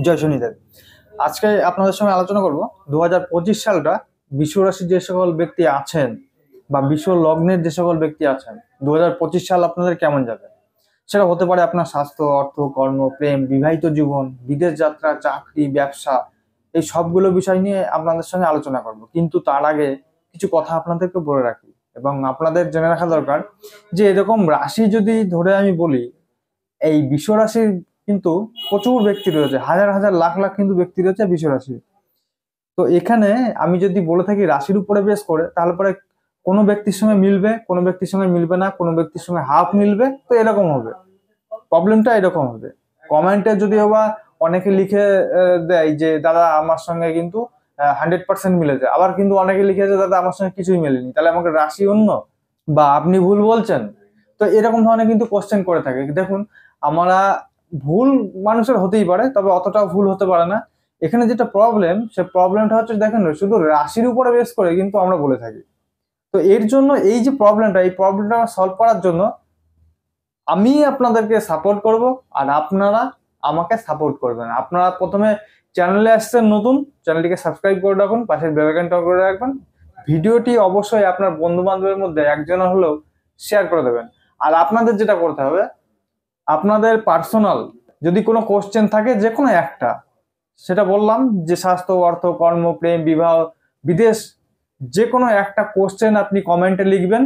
জয় শনিদেব। আজকে আপনাদের সঙ্গে আলোচনা করব 2025 সালটা বিশ্ব রাশির যে সকল ব্যক্তি আছেন বা বিশ্ব লগ্নের যে সকল ব্যক্তি আছেন 2025 সাল আপনাদের কেমন যাবে। সেটা হতে পারে আপনার স্বাস্থ্য, অর্থ, কর্ম, প্রেম, বিবাহিত জীবন, বিদেশ যাত্রা, চাকরি, ব্যবসা, এই সবগুলো বিষয় নিয়ে আপনাদের সঙ্গে আলোচনা করব। কিন্তু তার আগে কিছু কথা আপনাদেরকে বলে রাখি এবং আপনাদের জেনে রাখা দরকার যে এরকম রাশি যদি ধরে আমি বলি, এই বিশ্ব রাশির কিন্তু প্রচুর ব্যক্তি রয়েছে, হাজার হাজার লাখ লাখ কিন্তু ব্যক্তি রয়েছে বিশ্ব রাশি। তো এখানে আমি যদি বলে থাকি রাশির উপরে বেস করে, তাহলে পরে কোনো ব্যক্তির সঙ্গে মিলবে, কোনো ব্যক্তির সঙ্গে মিলবে না, কোনো ব্যক্তির সঙ্গে হাফ মিলবে, তো এরকম হবে। প্রবলেমটা এরকম হবে। কমেন্টে যদি বা অনেকে লিখে দেয় যে দাদা আমার সঙ্গে কিন্তু 100% মিলেছে, আবার কিন্তু অনেকে লিখেছে দাদা আমার সঙ্গে কিছুই মেলেনি, তাহলে আমাকে রাশি অন্য বা আপনি ভুল বলছেন। তো এরকম ধরনের কিন্তু কোশ্চেন করে থাকে। দেখুন, আমরা ভুল মানুষের হতেই পারে, তবে অতটাও ভুল হতে পারে না। এখানে যেটা প্রবলেম, সে প্রবলেমটা হচ্ছে দেখেন শুধু রাশির উপরে বেস করে কিন্তু আমরা বলে থাকি। তো এর জন্য এই যে প্রবলেমটা, এই প্রবলেমটা সলভ করার জন্য আমি আপনাদেরকে সাপোর্ট করব আর আপনারা আমাকে সাপোর্ট করবেন। আপনারা প্রথমে চ্যানেলে আসছেন নতুন, চ্যানেলটিকে সাবস্ক্রাইব করে রাখুন, পাশের বেল আইকনটা করে রাখবেন। ভিডিওটি অবশ্যই আপনার বন্ধু বান্ধবের মধ্যে একজন হলেও শেয়ার করে দেবেন। আর আপনাদের যেটা করতে হবে, আপনাদের পার্সোনাল যদি কোনো কোশ্চেন থাকে, যে কোনো একটা, সেটা বললাম যে স্বাস্থ্য, অর্থ, কর্ম, প্রেম, বিবাহ, বিদেশ, যে কোনো একটা কোশ্চেন আপনি কমেন্টে লিখবেন।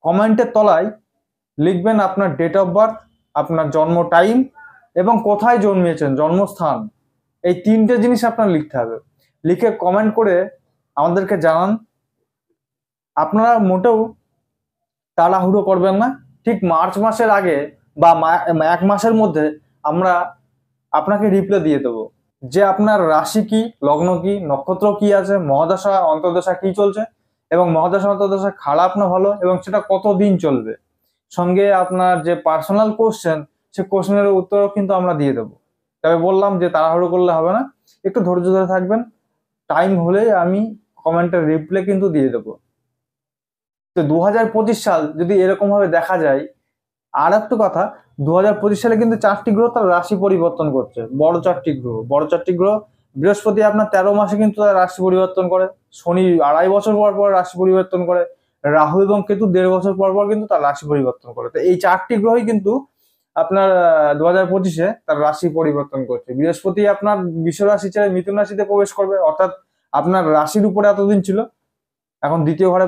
কমেন্টের তলায় লিখবেন আপনার ডেট অফ বার্থ, আপনার জন্ম টাইম এবং কোথায় জন্মিয়েছেন, জন্মস্থান। এই তিনটে জিনিস আপনার লিখতে হবে। লিখে কমেন্ট করে আমাদেরকে জানান। আপনারা মোটেও তাড়াহুড়ো করবেন না। ঠিক মার্চ মাসের আগে বা এক মাসের মধ্যে আমরা আপনাকে রিপ্লাই দিয়ে দেবো যে আপনার রাশি কি, লগ্ন কি, নক্ষত্র কি আছে, মহাদশা অন্তর্দশা কি চলছে এবং মহাদশা অন্তর্দশা খারাপ না ভালো এবং সেটা কতদিন চলবে। সঙ্গে আপনার যে পার্সোনাল কোশ্চেন, সে কোশ্চেনের উত্তরও কিন্তু আমরা দিয়ে দেবো। তবে বললাম যে তাড়াহুড়ো করলে হবে না, একটু ধৈর্য ধরে থাকবেন। টাইম হলেই আমি কমেন্টের রিপ্লাই কিন্তু দিয়ে দেবো। তো 2025 সাল যদি এরকম ভাবে দেখা যায়, আর একটা কথা, 2025 সালে কিন্তু 4টি গ্রহ তার রাশি পরিবর্তন করছে। বড় চারটি গ্রহ বৃহস্পতি আপনার 13 মাসে কিন্তু তার রাশি পরিবর্তন করে, শনি 2.5 বছর পর পর রাশি পরিবর্তন করে, রাহু এবং কেতু 1.5 বছর পর পর কিন্তু তার রাশি পরিবর্তন করে। তো এই 4টি গ্রহই কিন্তু আপনার 2025-এ তার রাশি পরিবর্তন করছে। বৃহস্পতি আপনার বৃষ রাশি ছেড়ে মিথুন রাশিতে প্রবেশ করবে, অর্থাৎ আপনার রাশির উপরে এতদিন ছিল, এখন দ্বিতীয় ঘরে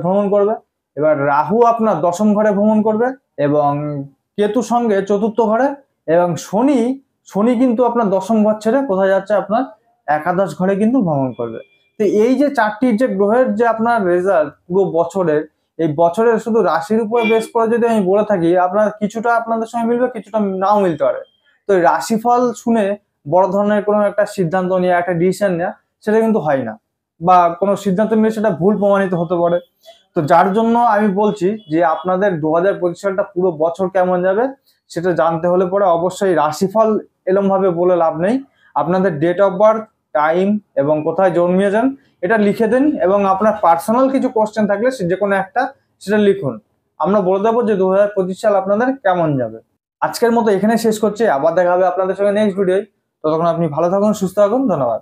ভ্রমণ করবে। এবার রাহু আপনার দশম ঘরে ভ্রমণ করবে এবং কেতু সঙ্গে চতুর্থ ঘরে, এবং শনি কিন্তু আপনার দশম ঘর ছেড়ে কোথায় যাচ্ছে, আপনার একাদশ ঘরে কিন্তু ভ্রমণ করবে। তো এই যে 4টি যে গ্রহের যে আপনার রেজাল্ট পুরো বছরের, এই বছরের শুধু রাশির উপরে বেস করে যদি আমি বলে থাকি, আপনার কিছুটা আপনাদের সঙ্গে মিলবে, কিছুটা নাও মিলতে পারে। তো রাশিফল শুনে বড় ধরনের কোনো একটা সিদ্ধান্ত নেওয়া, একটা ডিসিশন নেওয়া, সেটা কিন্তু হয় না, বা কোনো সিদ্ধান্ত নিলে সেটা ভুল প্রমাণিত হতে পারে। তো যার জন্য আমি বলছি যে আপনাদের 2025 সালটা পুরো বছর কেমন যাবে সেটা জানতে হলে পরে অবশ্যই রাশিফল এরকম ভাবে বলে লাভ নেই। আপনাদের ডেট অফ বার্থ, টাইম এবং কোথায় জন্মিয়েছেন এটা লিখে দিন, এবং আপনার পার্সোনাল কিছু কোশ্চেন থাকলে যে কোনো একটা সেটা লিখুন। আমরা বলে দেবো যে 2025 সাল আপনাদের কেমন যাবে। আজকের মতো এখানে শেষ করছি, আবার দেখা হবে আপনাদের সঙ্গে নেক্সট ভিডিও। ততক্ষণ আপনি ভালো থাকুন, সুস্থ থাকুন, ধন্যবাদ।